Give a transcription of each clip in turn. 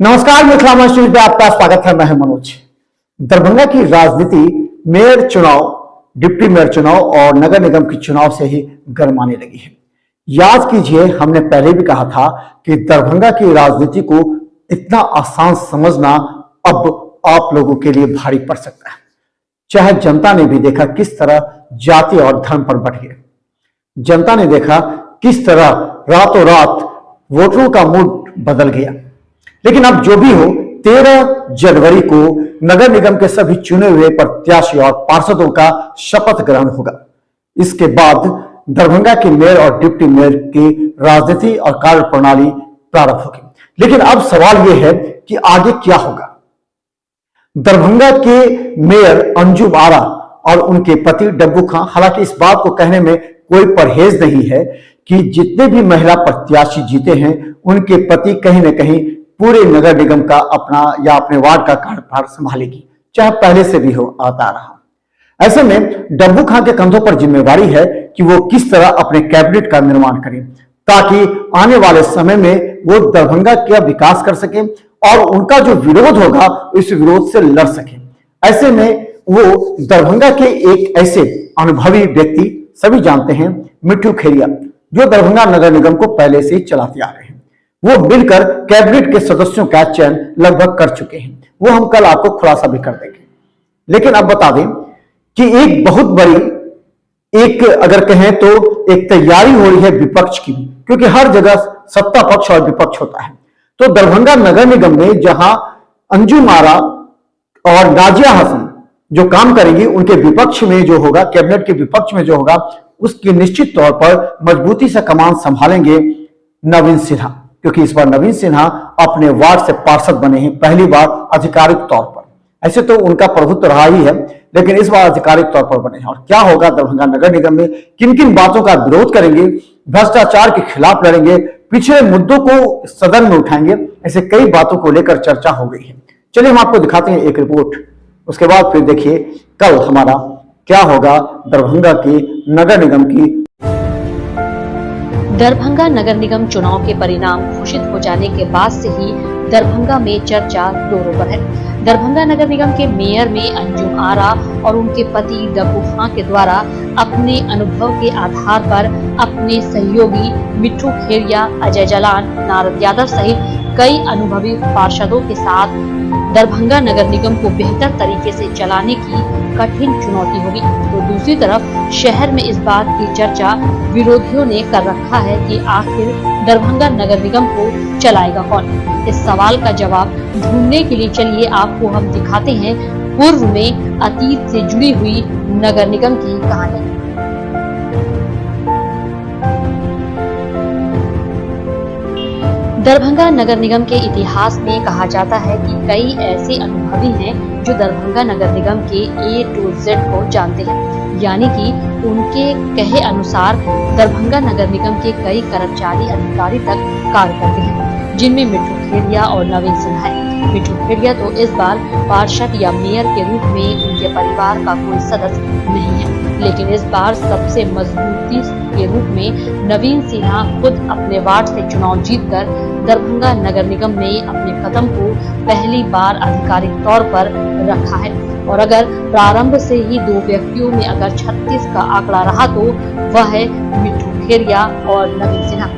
नमस्कार, मिथिला मंच न्यूज पे आपका स्वागत है। मैं हूं मनोज। दरभंगा की राजनीति मेयर चुनाव, डिप्टी मेयर चुनाव और नगर निगम के चुनाव से ही गरमाने लगी है। याद कीजिए, हमने पहले भी कहा था कि दरभंगा की राजनीति को इतना आसान समझना अब आप लोगों के लिए भारी पड़ सकता है। चाहे जनता ने भी देखा किस तरह जाति और धर्म पर बढ़ गए। जनता ने देखा किस तरह रातों रात वोटरों का मूड बदल गया। लेकिन अब जो भी हो, 13 जनवरी को नगर निगम के सभी चुने हुए प्रत्याशी और पार्षदों का शपथ ग्रहण होगा। इसके बाद दरभंगा के मेयर और डिप्टी मेयर की राजनीति और कार्य प्रणाली प्रारंभ होगी। लेकिन अब सवाल यह है कि आगे क्या होगा। दरभंगा के मेयर अंजुम आरा और उनके पति डब्बू खां, हालांकि इस बात को कहने में कोई परहेज नहीं है कि जितने भी महिला प्रत्याशी जीते हैं, उनके पति कहीं ना कहीं पूरे नगर निगम का अपना या अपने वार्ड का कार्यभार संभालेगी, चाहे पहले से भी हो आता रहा। ऐसे में डब्बू खां के कंधों पर जिम्मेवारी है कि वो किस तरह अपने कैबिनेट का निर्माण करें, ताकि आने वाले समय में वो दरभंगा का विकास कर सके और उनका जो विरोध होगा इस विरोध से लड़ सके। ऐसे में वो दरभंगा के एक ऐसे अनुभवी व्यक्ति, सभी जानते हैं, मिट्ठू खेरिया, जो दरभंगा नगर निगम को पहले से ही चलाते आ रहे हैं, वो मिलकर कैबिनेट के सदस्यों का चयन लगभग कर चुके हैं। वो हम कल आपको खुलासा भी कर देंगे। लेकिन अब बता दें कि एक बहुत बड़ी अगर कहें तो एक तैयारी हो रही है विपक्ष की भी, क्योंकि हर जगह सत्ता पक्ष और विपक्ष होता है। तो दरभंगा नगर निगम में जहां अंजुम आरा और नाजिया हसन जो काम करेंगी, उनके विपक्ष में जो होगा, कैबिनेट के विपक्ष में जो होगा, उसकी निश्चित तौर पर मजबूती से कमान संभालेंगे नवीन सिन्हा, क्योंकि इस बार नवीन सिन्हा अपने वार्ड से पार्षद बने हैं, पहली बार आधिकारिक तौर पर। ऐसे तो उनका प्रभुत्व रहा ही है, लेकिन इस बार आधिकारिक तौर पर बने हैं। और क्या होगा दरभंगा नगर निगम में, किन किन बातों का विरोध करेंगे, भ्रष्टाचार के खिलाफ लड़ेंगे, पिछले मुद्दों को सदन में उठाएंगे, ऐसे कई बातों को लेकर चर्चा हो गई है। चलिए हम आपको दिखाते हैं एक रिपोर्ट, उसके बाद फिर देखिए कल हमारा क्या होगा दरभंगा की नगर निगम की। दरभंगा नगर निगम चुनाव के परिणाम घोषित हो जाने के बाद से ही दरभंगा में चर्चा जोरों पर है। दरभंगा नगर निगम के मेयर में अंजुम आरा और उनके पति डब्बू खां के द्वारा अपने अनुभव के आधार पर अपने सहयोगी मिट्ठू खेरिया, अजय जलान, नारद यादव सहित कई अनुभवी पार्षदों के साथ दरभंगा नगर निगम को बेहतर तरीके से चलाने की कठिन चुनौती होगी। तो दूसरी तरफ शहर में इस बात की चर्चा विरोधियों ने कर रखा है कि आखिर दरभंगा नगर निगम को चलाएगा कौन। इस सवाल का जवाब ढूंढने के लिए चलिए आपको हम दिखाते हैं पूर्व में अतीत से जुड़ी हुई नगर निगम की कहानी। दरभंगा नगर निगम के इतिहास में कहा जाता है कि कई ऐसे अनुभवी हैं जो दरभंगा नगर निगम के A to Z को जानते हैं, यानी कि उनके कहे अनुसार दरभंगा नगर निगम के कई कर्मचारी अधिकारी तक कार्य करते हैं, जिनमें मिट्ठू खेरिया और नवीन सिन्हा है। मिट्ठू खेरिया तो इस बार पार्षद या मेयर के रूप में उनके परिवार का कोई सदस्य नहीं है, लेकिन इस बार सबसे मजबूती के रूप में नवीन सिन्हा खुद अपने वार्ड से चुनाव जीतकर दरभंगा नगर निगम में अपने कदम को पहली बार आधिकारिक तौर पर रखा है। और अगर प्रारंभ से ही दो व्यक्तियों में अगर 36 का आंकड़ा रहा तो वह है मिट्ठू खेरिया और नवीन सिन्हा।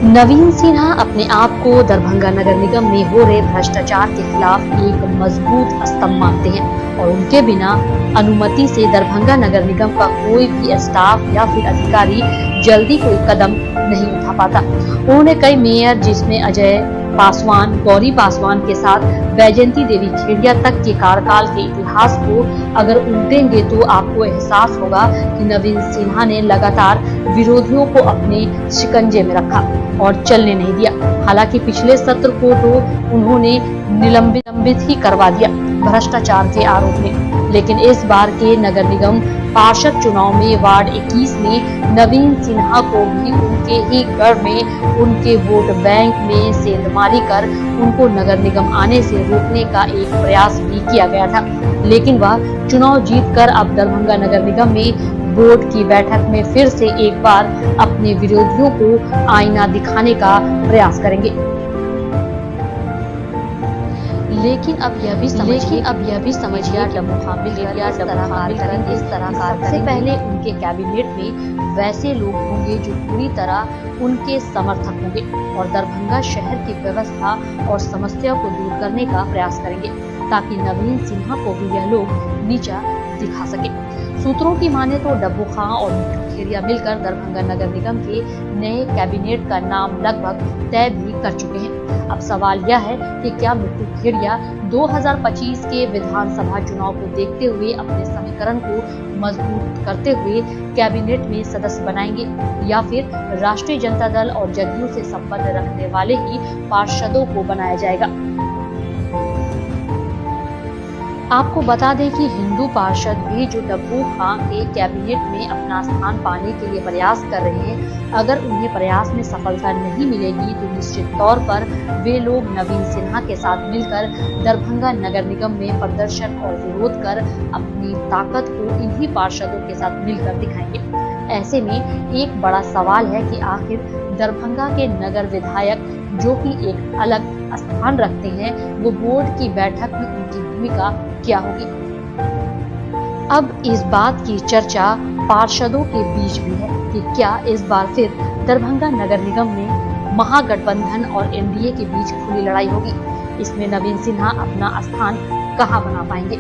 नवीन सिन्हा अपने आप को दरभंगा नगर निगम में हो रहे भ्रष्टाचार के खिलाफ एक मजबूत स्तंभ मानते हैं और उनके बिना अनुमति से दरभंगा नगर निगम का कोई भी स्टाफ या फिर अधिकारी जल्दी कोई कदम नहीं उठा पाता। उन्होंने कई मेयर, जिसमें अजय पासवान, गौरी पासवान के साथ वैजयंती देवी खेड़िया तक के कार्यकाल के इतिहास को अगर उल्टेंगे तो आपको एहसास होगा कि नवीन सिन्हा ने लगातार विरोधियों को अपने शिकंजे में रखा और चलने नहीं दिया। हालांकि पिछले सत्र को तो उन्होंने निलंबित ही करवा दिया भ्रष्टाचार के आरोप में, लेकिन इस बार के नगर निगम पार्षद चुनाव में वार्ड 21 में नवीन सिन्हा को भी उनके ही गढ़ में उनके वोट बैंक में सेंधमारी कर उनको नगर निगम आने से रोकने का एक प्रयास भी किया गया था। लेकिन वह चुनाव जीतकर अब दरभंगा नगर निगम में बोर्ड की बैठक में फिर से एक बार अपने विरोधियों को आईना दिखाने का प्रयास करेंगे। लेकिन अब यह भी समझिए डब्बू मिलकर इस तरह सबसे पहले उनके कैबिनेट में वैसे लोग होंगे जो पूरी तरह उनके समर्थक होंगे और दरभंगा शहर की व्यवस्था और समस्या को दूर करने का प्रयास करेंगे, ताकि नवीन सिन्हा को भी यह लोग नीचा दिखा सके। सूत्रों की माने तो डब्बू खां और मिट्टू खेड़िया मिलकर दरभंगा नगर निगम के नए कैबिनेट का नाम लगभग तय भी कर चुके हैं। अब सवाल यह है कि क्या मिट्टू खेड़िया 2025 के विधानसभा चुनाव को देखते हुए अपने समीकरण को मजबूत करते हुए कैबिनेट में सदस्य बनाएंगे, या फिर राष्ट्रीय जनता दल और जदयू से संबंध रखने वाले ही पार्षदों को बनाया जाएगा। आपको बता दें कि हिंदू पार्षद भी जो डब्बू खां के कैबिनेट में अपना स्थान पाने के लिए प्रयास कर रहे हैं, अगर उन्हें प्रयास में सफलता नहीं मिलेगी तो निश्चित तौर पर वे लोग नवीन सिन्हा के साथ मिलकर दरभंगा नगर निगम में प्रदर्शन और विरोध कर अपनी ताकत को इन्हीं पार्षदों के साथ मिलकर दिखाएंगे। ऐसे में एक बड़ा सवाल है कि आखिर दरभंगा के नगर विधायक जो कि एक अलग स्थान रखते हैं, वो बोर्ड की बैठक में उनकी भूमिका क्या होगी। अब इस बात की चर्चा पार्षदों के बीच भी है कि क्या इस बार फिर दरभंगा नगर निगम में महागठबंधन और एनडीए के बीच खुली लड़ाई होगी। इसमें नवीन सिन्हा अपना स्थान कहां बना पाएंगे।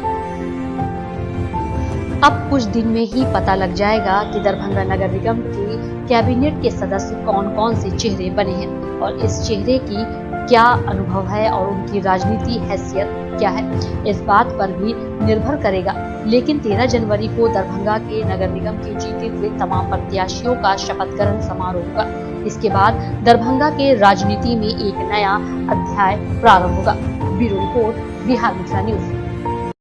अब कुछ दिन में ही पता लग जाएगा कि दरभंगा नगर निगम के कैबिनेट के सदस्य कौन कौन से चेहरे बने हैं और इस चेहरे की क्या अनुभव है और उनकी राजनीति हैसियत क्या है, इस बात पर भी निर्भर करेगा। लेकिन 13 जनवरी को दरभंगा के नगर निगम के जीते हुए तमाम प्रत्याशियों का शपथ ग्रहण समारोह होगा। इसके बाद दरभंगा के राजनीति में एक नया अध्याय प्रारंभ होगा। ब्यूरो रिपोर्ट, बिहार मित्र न्यूज।